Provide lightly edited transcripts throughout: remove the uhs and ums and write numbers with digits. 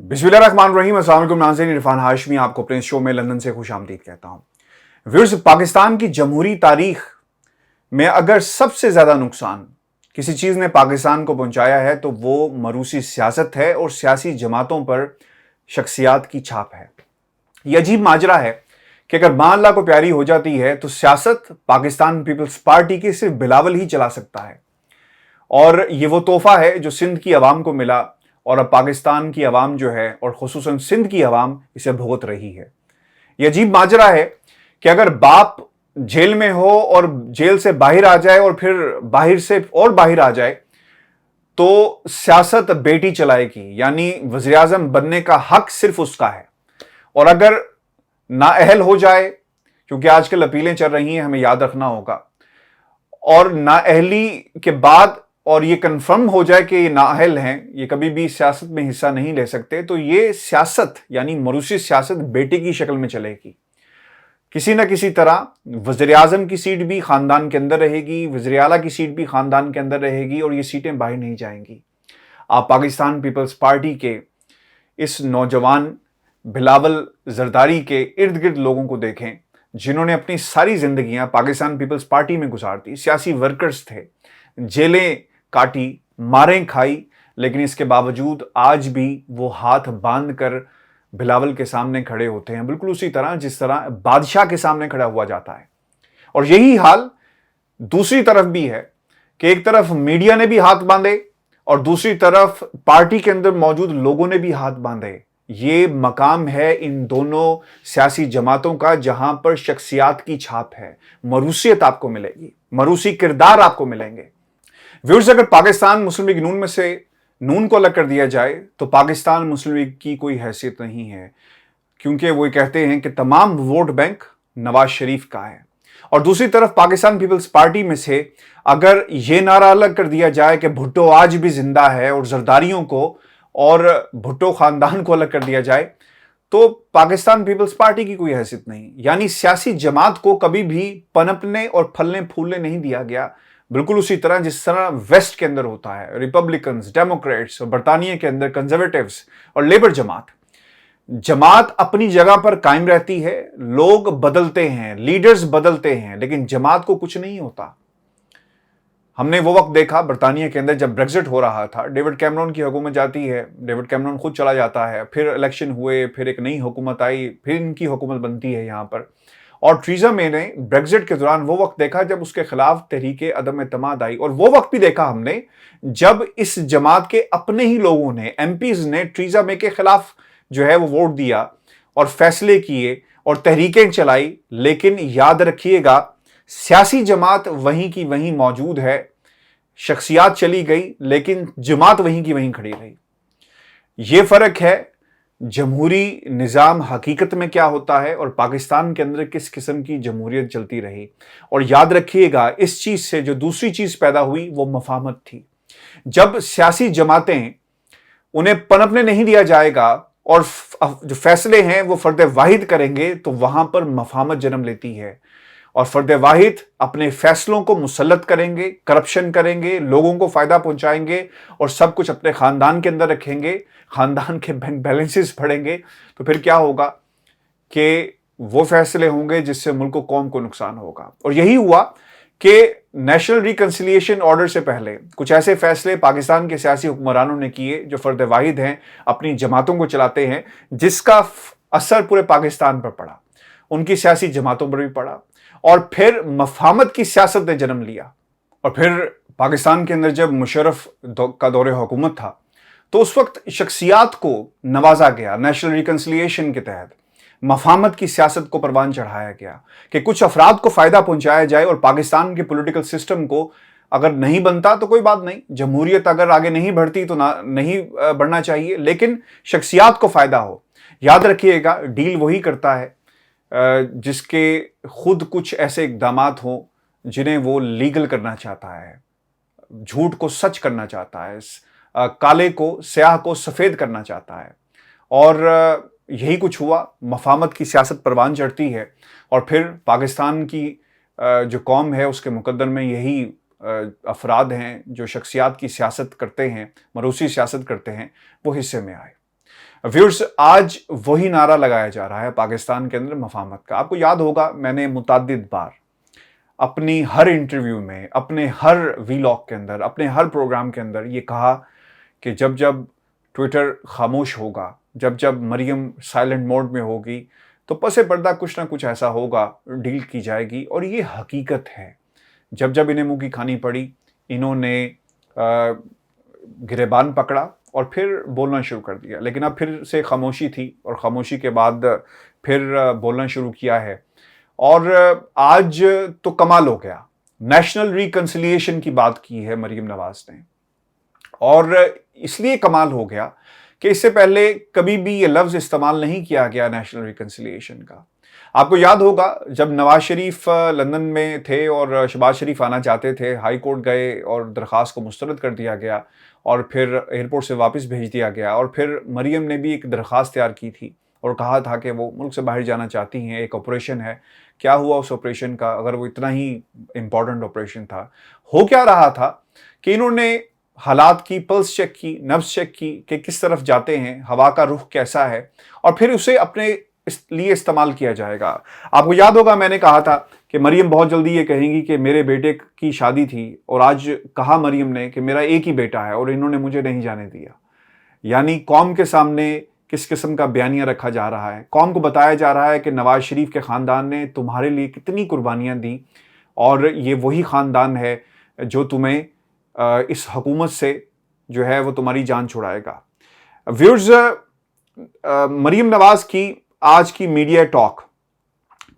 बिस्मिल्लाहिर्रहमानिर्रहीम। अस्सलाम वालेकुम नाज़रीन, इरफान हाशमी आपको अपने शो में लंदन से खुश आमदीद कहता हूँ। व्यूअर्स, पाकिस्तान की जमहूरी तारीख में अगर सबसे ज़्यादा नुकसान किसी चीज़ ने पाकिस्तान को पहुंचाया है तो वो मरूसी सियासत है और सियासी जमातों पर शख्सियात की छाप है। यह अजीब माजरा है कि अगर मां अल्लाह को प्यारी हो जाती है तो सियासत पाकिस्तान पीपल्स पार्टी की सिर्फ बिलावल ही चला सकता है, और ये वो तोहफा है जो सिंध की आवाम को मिला और अब पाकिस्तान की आवाम जो है और खुसूसन सिंध की आवाम इसे भुगत रही है। यह अजीब माजरा है कि अगर बाप जेल में हो और जेल से बाहर आ जाए और फिर बाहर से और बाहर आ जाए तो सियासत बेटी चलाएगी, यानी वज़ीर आज़म बनने का हक सिर्फ उसका है। और अगर नाअहल हो जाए, क्योंकि आजकल अपीलें चल रही हैं, हमें याद रखना होगा, और नाअहली के बाद और ये कंफर्म हो जाए कि ये नाअहल हैं, ये कभी भी सियासत में हिस्सा नहीं ले सकते, तो ये सियासत यानी मरूसी सियासत बेटे की शक्ल में चलेगी। किसी न किसी तरह वज़ीर आज़म की सीट भी खानदान के अंदर रहेगी, वज़ीर आला की सीट भी खानदान के अंदर रहेगी और ये सीटें बाहर नहीं जाएंगी। आप पाकिस्तान पीपल्स पार्टी के इस नौजवान बिलावल जरदारी के इर्द गिर्द लोगों को देखें जिन्होंने अपनी सारी जिंदगियां पाकिस्तान पीपल्स पार्टी में गुजार दी। सियासी वर्कर्स थे, जेलें काटी, मारें खाई, लेकिन इसके बावजूद आज भी वो हाथ बांध कर बिलावल के सामने खड़े होते हैं, बिल्कुल उसी तरह जिस तरह बादशाह के सामने खड़ा हुआ जाता है। और यही हाल दूसरी तरफ भी है कि एक तरफ मीडिया ने भी हाथ बांधे और दूसरी तरफ पार्टी के अंदर मौजूद लोगों ने भी हाथ बांधे। ये मकाम है इन दोनों सियासी जमातों का जहां पर शख्सियात की छाप है, मरूसियत आपको मिलेगी, मरूसी किरदार आपको मिलेंगे। व्यूअर्स, अगर पाकिस्तान मुस्लिम लीग नून में से नून को अलग कर दिया जाए तो पाकिस्तान मुस्लिम लीग की कोई हैसियत नहीं है, क्योंकि वो कहते हैं कि तमाम वोट बैंक नवाज शरीफ का है। और दूसरी तरफ पाकिस्तान पीपल्स पार्टी में से अगर ये नारा अलग कर दिया जाए कि भुट्टो आज भी जिंदा है और जरदारियों को और भुट्टो खानदान को अलग कर दिया जाए तो पाकिस्तान पीपल्स पार्टी की कोई हैसियत नहीं। यानी सियासी जमात को कभी भी पनपने और फलने फूलने नहीं दिया गया, बिल्कुल उसी तरह जिस तरह वेस्ट के अंदर होता है, रिपब्लिकन्स, डेमोक्रेट्स, और बरतानिया के अंदर कंजर्वेटिव्स और लेबर जमात अपनी जगह पर कायम रहती है। लोग बदलते हैं, लीडर्स बदलते हैं, लेकिन जमात को कुछ नहीं होता। हमने वो वक्त देखा बरतानिया के अंदर जब ब्रेक्जिट हो रहा था, डेविड कैमरॉन की हुकूमत जाती है, डेविड कैमरॉन खुद चला जाता है, फिर इलेक्शन हुए, फिर एक नई हुकूमत आई, फिर इनकी हुकूमत बनती है यहाँ पर। और थ्रीजा मे ने ब्रेक्जिट के दौरान वो वक्त देखा जब उसके खिलाफ तहरीके अदम एतमाद आई, और वो वक्त भी देखा हमने जब इस जमात के अपने ही लोगों ने, एमपीज ने थ्रीजा मे के खिलाफ जो है वो वोट दिया और फैसले किए और तहरीकें चलाई। लेकिन याद रखिएगा, सियासी जमात वहीं की वहीं मौजूद है, शख्सियात चली गई लेकिन जमात वहीं की वहीं खड़ी रही। यह फर्क है जमहूरी निज़ाम हकीकत में क्या होता है और पाकिस्तान के अंदर किस किस्म की जमहूरियत चलती रही। और याद रखिएगा, इस चीज़ से जो दूसरी चीज़ पैदा हुई वो मफाहमत थी। जब सियासी जमातें, उन्हें पनपने नहीं दिया जाएगा और जो फैसले हैं वो फर्द वाहिद करेंगे तो वहां पर मफाहमत जन्म लेती है, और फर्द वाहिद अपने फैसलों को मुसल्लत करेंगे, करप्शन करेंगे, लोगों को फायदा पहुंचाएंगे और सब कुछ अपने खानदान के अंदर रखेंगे, खानदान के बैंक बैलेंसेस बढ़ेंगे। तो फिर क्या होगा कि वो फैसले होंगे जिससे मुल्क को, कौम को नुकसान होगा। और यही हुआ कि नेशनल रिकंसिलिएशन ऑर्डर से पहले कुछ ऐसे फैसले पाकिस्तान के सियासी हुक्मरानों ने किए जो फर्द वाहिद हैं, अपनी जमातों को चलाते हैं, जिसका असर पूरे पाकिस्तान पर पड़ा, उनकी सियासी जमातों पर भी पड़ा, और फिर मफाहमत की सियासत ने जन्म लिया। और फिर पाकिस्तान के अंदर जब मुशर्रफ का दौरे हुकूमत था तो उस वक्त शख्सियात को नवाजा गया, नेशनल रिकंसिलिएशन के तहत मफाहमत की सियासत को परवान चढ़ाया गया कि कुछ अफराद को फायदा पहुंचाया जाए और पाकिस्तान के पॉलिटिकल सिस्टम को अगर नहीं बनता तो कोई बात नहीं, जमहूरियत अगर आगे नहीं बढ़ती तो नहीं बढ़ना चाहिए, लेकिन शख्सियात को फायदा हो। याद रखिएगा, डील वही करता है जिसके खुद कुछ ऐसे इक़दामात हों जिन्हें वो लीगल करना चाहता है, झूठ को सच करना चाहता है, काले को, स्याह को सफ़ेद करना चाहता है। और यही कुछ हुआ, मफाहमत की सियासत परवान चढ़ती है और फिर पाकिस्तान की जो कौम है उसके मुकद्दर में यही अफराद हैं जो शख्सियात की सियासत करते हैं, मरूसी सियासत करते हैं, वो हिस्से में आए। व्यूअर्स, आज वही नारा लगाया जा रहा है पाकिस्तान के अंदर मफाहमत का। आपको याद होगा, मैंने मुतअद्दिद बार अपनी हर इंटरव्यू में, अपने हर वीलॉग के अंदर, अपने हर प्रोग्राम के अंदर ये कहा कि जब जब ट्विटर खामोश होगा, जब जब मरियम साइलेंट मोड में होगी, तो पसे पर्दा कुछ ना कुछ ऐसा होगा, डील की जाएगी। और ये हकीकत है। जब जब इन्हें मुंह की खानी पड़ी, इन्होंने गिरेबान पकड़ा और फिर बोलना शुरू कर दिया। लेकिन अब फिर से खामोशी थी और खामोशी के बाद फिर बोलना शुरू किया है। और आज तो कमाल हो गया, नेशनल रिकंसिलिएशन की बात की है मरियम नवाज ने। और इसलिए कमाल हो गया कि इससे पहले कभी भी ये लफ्ज़ इस्तेमाल नहीं किया गया नेशनल रिकंसिलिएशन का। आपको याद होगा, जब नवाज शरीफ लंदन में थे और शहबाज शरीफ आना चाहते थे, हाई कोर्ट गए और दरख्वास्त को मुस्तरद कर दिया गया और फिर एयरपोर्ट से वापस भेज दिया गया। और फिर मरियम ने भी एक दरख्वास्त तैयार की थी और कहा था कि वो मुल्क से बाहर जाना चाहती हैं, एक ऑपरेशन है। क्या हुआ उस ऑपरेशन का? अगर वो इतना ही इम्पॉर्टेंट ऑपरेशन था, हो क्या रहा था कि इन्होंने हालात की पल्स चेक की, नब्ज चेक की कि किस तरफ जाते हैं, हवा का रुख कैसा है, और फिर उसे अपने लिए इस्तेमाल किया जाएगा। आपको याद होगा, मैंने कहा था कि मरियम बहुत जल्दी ये कहेंगी कि मेरे बेटे की शादी थी, और आज कहा मरियम ने कि मेरा एक ही बेटा है और इन्होंने मुझे नहीं जाने दिया। यानी कौम के सामने किस किस्म का बयानिया रखा जा रहा है। कौम को बताया जा रहा है कि नवाज शरीफ के ख़ानदान ने तुम्हारे लिए कितनी कुर्बानियाँ दी, और ये वही ख़ानदान है जो तुम्हें इस हुकूमत से जो है वो तुम्हारी जान छुड़ाएगा। व्यूअर्स, मरियम नवाज की आज की मीडिया टॉक,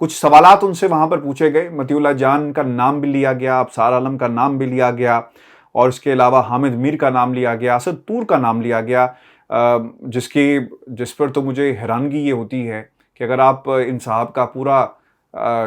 कुछ सवालात उनसे वहाँ पर पूछे गए। मतीउल्लाह जान का नाम भी लिया गया, अबसार आलम का नाम भी लिया गया, और इसके अलावा हामिद मीर का नाम लिया गया, असद तूर का नाम लिया गया, जिस पर तो मुझे हैरानगी ये होती है कि अगर आप इन साहब का पूरा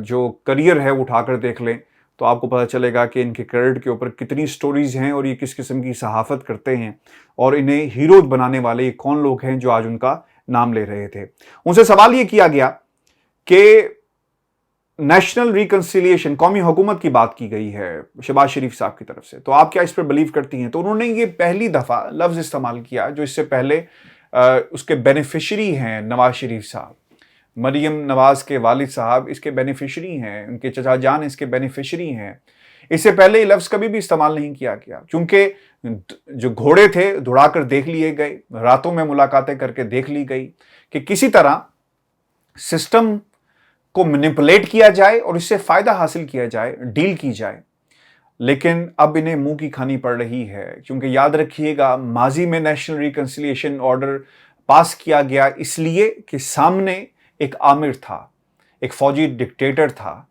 जो करियर है वो उठाकर देख लें तो आपको पता चलेगा कि इनके क्रेडिट के ऊपर कितनी स्टोरीज़ हैं और ये किस किस्म की सहाफ़त करते हैं, और इन्हें हीरोज बनाने वाले ये कौन लोग हैं जो आज उनका नाम ले रहे थे। उनसे सवाल ये किया गया कि नेशनल रिकंसिलिएशन, कौमी हुकूमत की बात की गई है शहबाज शरीफ साहब की तरफ से, तो आप क्या इस पर बिलीव करती हैं? तो उन्होंने ये पहली दफ़ा लफ्ज़ इस्तेमाल किया जो इससे पहले उसके बेनिफिशरी हैं नवाज शरीफ साहब। मरियम नवाज के वालिद साहब इसके बेनिफिशरी हैं, उनके चचा जान इसके बेनिफिशरी हैं। इससे पहले ये लफ्ज़ कभी भी इस्तेमाल नहीं किया गया, क्योंकि जो घोड़े थे दौड़ाकर देख लिए गए, रातों में मुलाकातें करके देख ली गई कि किसी तरह सिस्टम को मैनिपुलेट किया जाए और इससे फ़ायदा हासिल किया जाए, डील की जाए। लेकिन अब इन्हें मुंह की खानी पड़ रही है, क्योंकि याद रखिएगा, माजी में नेशनल रिकंसिलिएशन ऑर्डर पास किया गया इसलिए कि सामने एक आमिर था, एक फौजी डिक्टेटर था,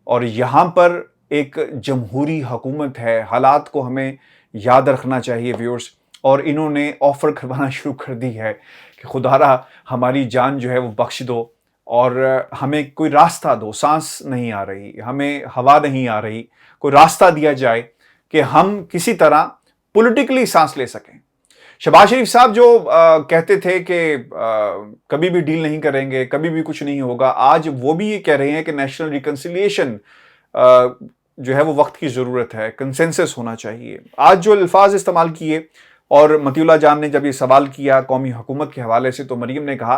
और यहाँ पर एक जमहूरी हुकूमत है। हालात को हमें याद रखना चाहिए व्यूअर्स। और इन्होंने ऑफ़र करवाना शुरू कर दी है कि खुदारा हमारी जान जो है वो बख्श दो, और हमें कोई रास्ता दो, सांस नहीं आ रही, हमें हवा नहीं आ रही, कोई रास्ता दिया जाए कि हम किसी तरह पॉलिटिकली सांस ले सकें। शहबाज शरीफ साहब जो कहते थे कि कभी भी डील नहीं करेंगे, कभी भी कुछ नहीं होगा, आज वो भी ये कह रहे हैं कि नेशनल रिकंसिलिएशन जो है वो वक्त की ज़रूरत है, कंसेंसस होना चाहिए। आज जो अल्फाज इस्तेमाल किए, और मतीउल्लाह जान ने जब ये सवाल किया कौमी हुकूमत के हवाले से, तो मरियम ने कहा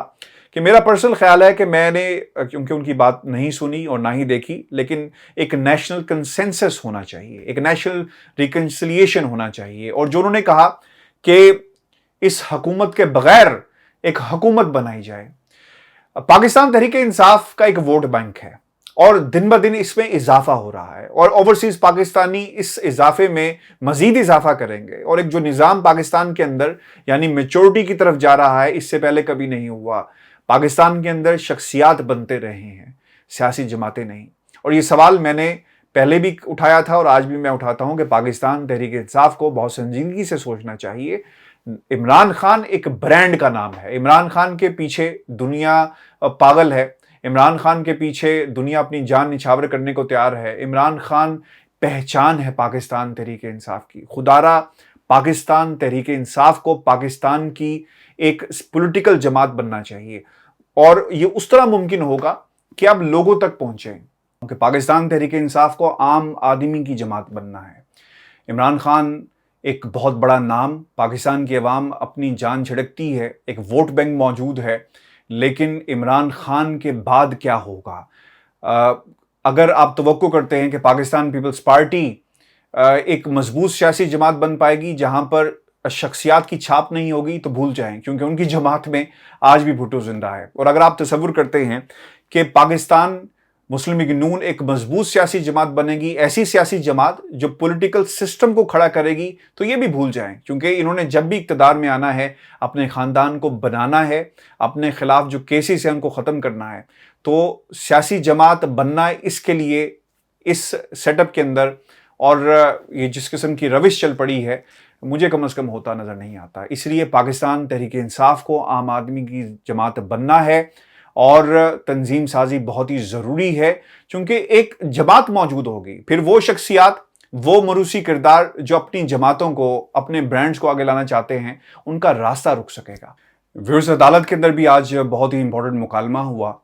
कि मेरा पर्सनल ख्याल है कि मैंने क्योंकि उनकी बात नहीं सुनी और ना ही देखी, लेकिन एक नेशनल कंसेंसस होना चाहिए, एक नेशनल रिकंसिलिएशन होना चाहिए। और जो उन्होंने कहा कि इस हुकूमत के बगैर एक हुकूमत बनाई जाए। पाकिस्तान तहरीक इंसाफ का एक वोट बैंक है और दिन ब दिन इसमें इजाफा हो रहा है, और ओवरसीज पाकिस्तानी इस इजाफे में मजीद इजाफा करेंगे, और एक जो निज़ाम पाकिस्तान के अंदर यानी मेचोरिटी की तरफ जा रहा है, इससे पहले कभी नहीं हुआ। पाकिस्तान के अंदर शख्सियात बनते रहे हैं, सियासी जमातें नहीं। और ये सवाल मैंने पहले भी उठाया था और आज भी मैं उठाता हूं कि पाकिस्तान तहरीक इंसाफ को बहुत संजीदगी से सोचना चाहिए। इमरान खान एक ब्रांड का नाम है, इमरान खान के पीछे दुनिया पागल है, इमरान खान के पीछे दुनिया अपनी जान निछावर करने को तैयार है। इमरान खान पहचान है पाकिस्तान तहरीक इंसाफ की। खुदारा पाकिस्तान तहरीक इंसाफ को पाकिस्तान की एक पॉलिटिकल जमात बनना चाहिए, और ये उस तरह मुमकिन होगा कि आप लोगों तक पहुंचे, क्योंकि पाकिस्तान तहरीक इंसाफ को आम आदमी की जमात बनना है। इमरान खान एक बहुत बड़ा नाम, पाकिस्तान की अवाम अपनी जान छिड़कती है, एक वोट बैंक मौजूद है, लेकिन इमरान खान के बाद क्या होगा? अगर आप तवक्को करते हैं कि पाकिस्तान पीपल्स पार्टी एक मजबूत सियासी जमात बन पाएगी जहां पर शख्सियात की छाप नहीं होगी, तो भूल जाएं, क्योंकि उनकी जमात में आज भी भुट्टो जिंदा है। और अगर आप तसव्वुर करते हैं कि पाकिस्तान मुस्लिम लीग नून एक मजबूत सियासी जमात बनेगी, ऐसी सियासी जमात जो पॉलिटिकल सिस्टम को खड़ा करेगी, तो ये भी भूल जाएं, क्योंकि इन्होंने जब भी इक्तदार में आना है, अपने खानदान को बनाना है, अपने खिलाफ जो केसेस हैं उनको ख़त्म करना है। तो सियासी जमात बनना इसके लिए इस सेटअप के अंदर और ये जिस किस्म की रविश चल पड़ी है, मुझे कम से कम होता नज़र नहीं आता। इसलिए पाकिस्तान तहरीक इंसाफ को आम आदमी की जमात बनना है और तंजीम साजी बहुत ही ज़रूरी है, क्योंकि एक जमात मौजूद होगी, फिर वो शख्सियात, वो मरूसी किरदार जो अपनी जमातों को, अपने ब्रांड्स को आगे लाना चाहते हैं, उनका रास्ता रुक सकेगा। व्यूअर्स, अदालत के अंदर भी आज बहुत ही इंपॉर्टेंट मुकालमा हुआ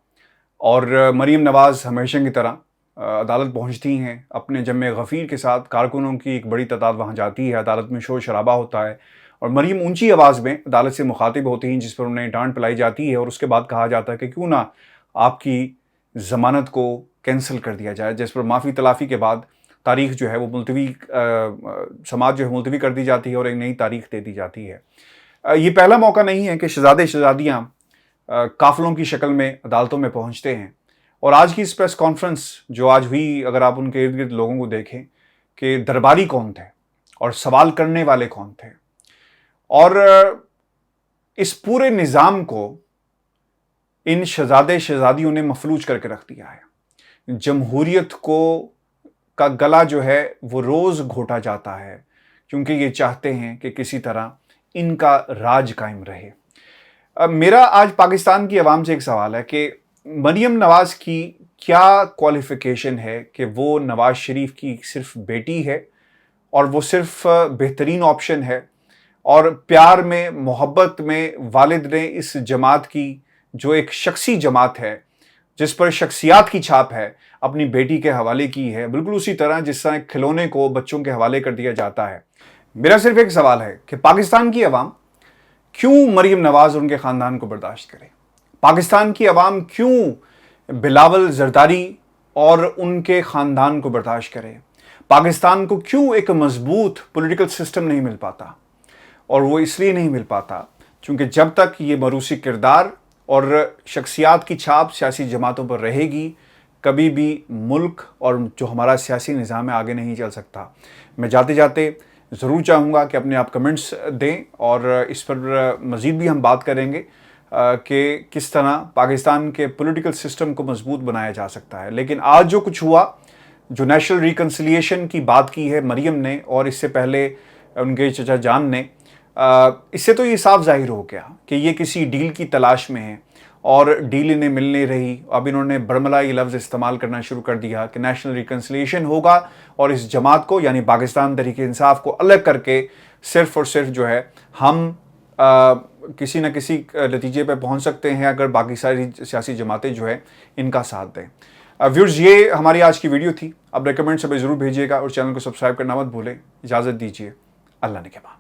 और मरीम नवाज़ हमेशा की तरह अदालत पहुंचती हैं अपने जम्मे गफ़ीर के साथ। कारकुनों की एक बड़ी तादाद वहां जाती है, अदालत में शोर शराबा होता है और मरीम ऊंची आवाज़ में अदालत से मुखातिब होती हैं, जिस पर उन्हें डांट पिलाई जाती है और उसके बाद कहा जाता है कि क्यों ना आपकी ज़मानत को कैंसिल कर दिया जाए, जिस पर माफ़ी तलाफ़ी के बाद तारीख़ जो है वो मुलतवी, समात जो है मुलतवी कर दी जाती है और एक नई तारीख़ दे दी जाती है। ये पहला मौका नहीं है कि शहज़ादे शहज़ादियाँ काफ़िलों की शक्ल में अदालतों में पहुँचते हैं। और आज की इस प्रेस कॉन्फ्रेंस जो आज हुई, अगर आप उनके इर्द गिर्द लोगों को देखें कि दरबारी कौन थे और सवाल करने वाले कौन थे, और इस पूरे निज़ाम को इन शहज़ादे शहज़ादियों ने मफलूज करके रख दिया है। जमहूरियत को का गला जो है वो रोज़ घोटा जाता है, क्योंकि ये चाहते हैं कि किसी तरह इनका राज कायम रहे। मेरा आज पाकिस्तान की आवाम से एक सवाल है कि मरीम नवाज़ की क्या क्वालिफ़िकेशन है कि वो नवाज़ शरीफ की सिर्फ बेटी है और वो सिर्फ बेहतरीन ऑप्शन है, और प्यार में, मोहब्बत में वालिद ने इस जमात की, जो एक शख्सी जमात है जिस पर शख्सियात की छाप है, अपनी बेटी के हवाले की है, बिल्कुल उसी तरह जिस तरह खिलौने को बच्चों के हवाले कर दिया जाता है। मेरा सिर्फ एक सवाल है कि पाकिस्तान की आवाम क्यों मरीम नवाज़ और उनके ख़ानदान को बर्दाश्त करे? पाकिस्तान की आवाम क्यों बिलावल जरदारी और उनके ख़ानदान को बर्दाश्त करे? पाकिस्तान को क्यों एक मजबूत पॉलिटिकल सिस्टम नहीं मिल पाता? और वो इसलिए नहीं मिल पाता क्योंकि जब तक ये मरूसी किरदार और शख्सियात की छाप सियासी जमातों पर रहेगी, कभी भी मुल्क और जो हमारा सियासी निज़ाम है आगे नहीं चल सकता। मैं जाते जाते ज़रूर चाहूँगा कि अपने आप कमेंट्स दें और इस पर मज़ीद भी हम बात करेंगे कि किस तरह पाकिस्तान के पॉलिटिकल सिस्टम को मजबूत बनाया जा सकता है। लेकिन आज जो कुछ हुआ, जो नेशनल रिकन्सिलिएशन की बात की है मरीम ने और इससे पहले उनके चचा जान ने, इससे तो ये साफ जाहिर हो गया कि ये किसी डील की तलाश में है और डील इन्हें मिल नहीं रही। अब इन्होंने बरमला ये लफ्ज़ इस्तेमाल करना शुरू कर दिया कि नेशनल रिकन्सिलिएशन होगा और इस जमात को, यानी पाकिस्तान तहरीक इंसाफ को अलग करके सिर्फ और सिर्फ जो है हम किसी न किसी नतीजे पर पहुंच सकते हैं अगर बाकी सारी सियासी जमातें जो है इनका साथ दें। व्यूअर्स, ये हमारी आज की वीडियो थी। अब रेकमेंड सब ज़रूर भेजिएगा और चैनल को सब्सक्राइब करना मत भूलें। इजाज़त दीजिए, अल्लाह ने के बाद।